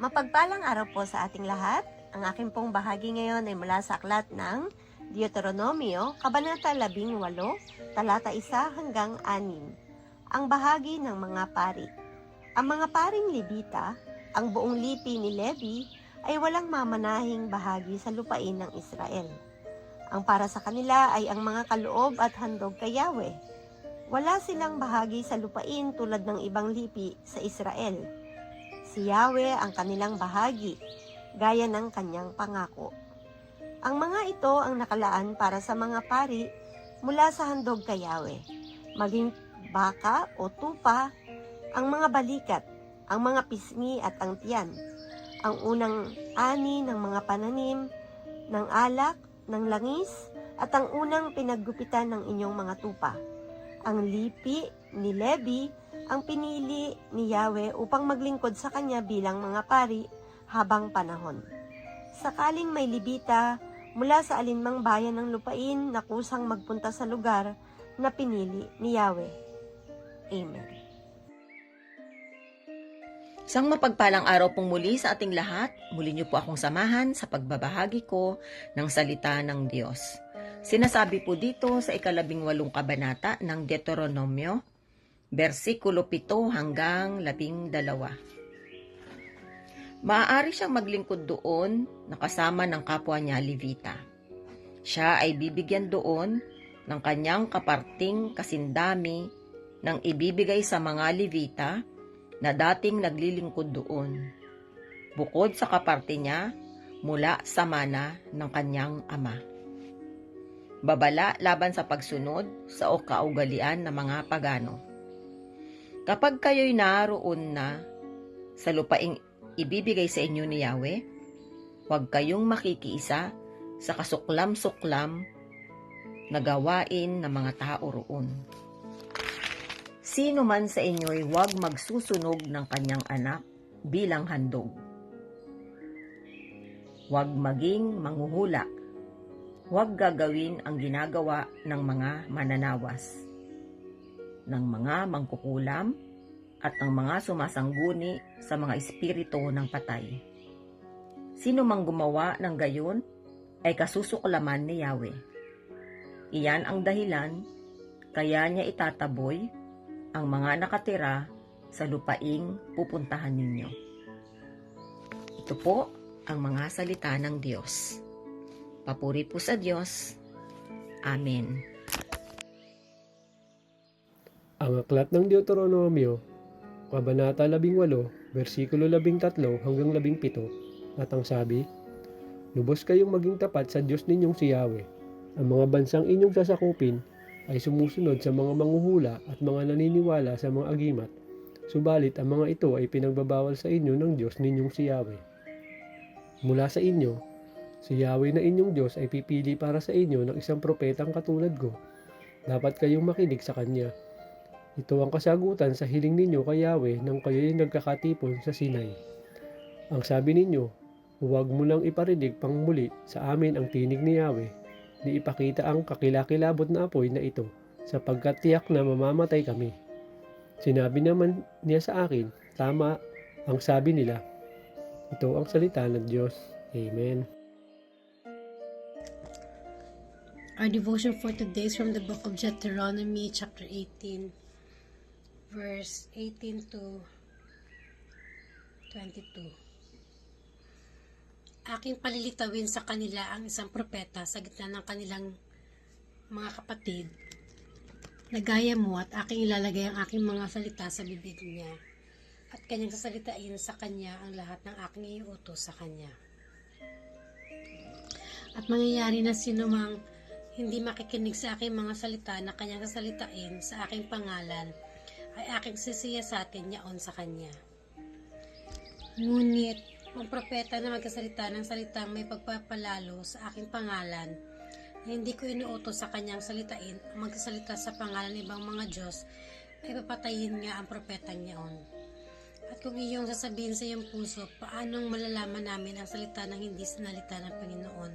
Mapagpalang araw po sa ating lahat. Ang aking pong bahagi ngayon ay mula sa aklat ng Deuteronomio, Kabanata 18, talata 1 hanggang 6. Ang bahagi ng mga pari. Ang mga paring Levita, ang buong lipi ni Levi, ay walang mamanahing bahagi sa lupain ng Israel. Ang para sa kanila ay ang mga kaloob at handog kay Yahweh. Wala silang bahagi sa lupain tulad ng ibang lipi sa Israel. Si Yahweh ang kanilang bahagi, gaya ng kanyang pangako. Ang mga ito ang nakalaan para sa mga pari mula sa handog kay Yahweh, maging baka o tupa, ang mga balikat, ang mga pisngi at ang tiyan, ang unang ani ng mga pananim, ng alak, ng langis, at ang unang pinaggupitan ng inyong mga tupa. Ang lipi ni Levi ang pinili ni Yahweh upang maglingkod sa kanya bilang mga pari habang panahon. Sakaling may Levita mula sa alinmang bayan ng lupain na kusang magpunta sa lugar na pinili ni Yahweh. Amen. Isang mapagpalang araw pong muli sa ating lahat. Muli niyo po akong samahan sa pagbabahagi ko ng salita ng Diyos. Sinasabi po dito sa 18 kabanata ng Deuteronomio, versikulo 7 hanggang 12. Maaari siyang maglingkod doon na kasama ng kapwa niya Levita. Siya ay bibigyan doon ng kanyang kaparting kasindami ng ibibigay sa mga Levita na dating naglilingkod doon, bukod sa kaparte niya mula sa mana ng kanyang ama. Babala laban sa pagsunod sa kaugalian ng mga pagano. Kapag kayo'y naroon na sa lupaing ibibigay sa inyo ni Yahweh, huwag kayong makikiisa sa kasuklam-suklam na gawain ng mga tao roon. Sino man sa inyo'y huwag magsusunog ng kanyang anak bilang handog. Huwag maging manghuhula. Huwag gagawin ang ginagawa ng mga mananawas, ng mga mangkukulam, at ng mga sumasangguni sa mga espiritu ng patay. Sino mang gumawa ng gayon ay kasusuklaman ni Yahweh. Iyan ang dahilan kaya niya itataboy ang mga nakatira sa lupaing pupuntahan ninyo. Ito po ang mga salita ng Diyos. Papuri po sa Diyos. Amen. Ang aklat ng Deuteronomio, Kabanata 18, versikulo 13 hanggang 17, at ang sabi, Lubos kayong maging tapat sa Diyos ninyong si Yahweh. Ang mga bansang inyong sasakupin ay sumusunod sa mga manghuhula at mga naniniwala sa mga agimat. Subalit ang mga ito ay pinagbabawal sa inyo ng Diyos ninyong si Yahweh. Mula sa inyo, si Yahweh na inyong Diyos ay pipili para sa inyo ng isang propetang katulad ko. Dapat kayong makinig sa Kanya. Ito ang kasagutan sa hiling ninyo kay Yahweh nang kayo'y nagkakatipon sa Sinai. Ang sabi ninyo, huwag mo lang iparinig pang muli sa amin ang tinig ni Yahweh, di ipakita ang kakilakilabot na apoy na ito, sapagkat tiyak na mamamatay kami. Sinabi naman niya sa akin, tama ang sabi nila. Ito ang salita ng Diyos. Amen. Our devotion for today is from the book of Deuteronomy, chapter 18, verse 18 to 22. Aking palilitawin sa kanila ang isang propeta sa gitna ng kanilang mga kapatid na gaya mo, at aking ilalagay ang aking mga salita sa bibig niya, at kanyang sasalitain sa kanya ang lahat ng aking iutos sa kanya. At mangyayari na sino mang hindi makikinig sa aking mga salita na kanyang sasalitain sa aking pangalan, ay aking sisiyasatin yaon sa kanya. Ngunit ang propeta na magkasalita ng salitang may pagpapalalo sa aking pangalan, na hindi ko inuutos sa kanyang salitain ang magsasalita sa pangalan ng ibang mga Diyos, ay papatayin nga ang propetang yaon. At kung iyong sasabihin sa iyong puso, paanong malalaman namin ang salita ng hindi sinalita ng Panginoon?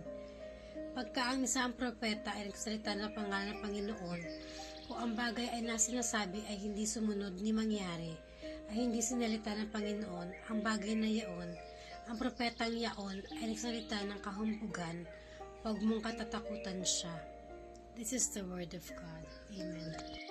Pagka ang isang propeta ay nagsalita ng pangalan ng Panginoon, o ang bagay ay nasinasabi ay hindi sumunod ni mangyari, ay hindi sinalita ng Panginoon ang bagay na yaon, Ang propetang yaon ay nagsalita ng kahumpugan, huwag mong katatakutan siya. This is the word of God. Amen.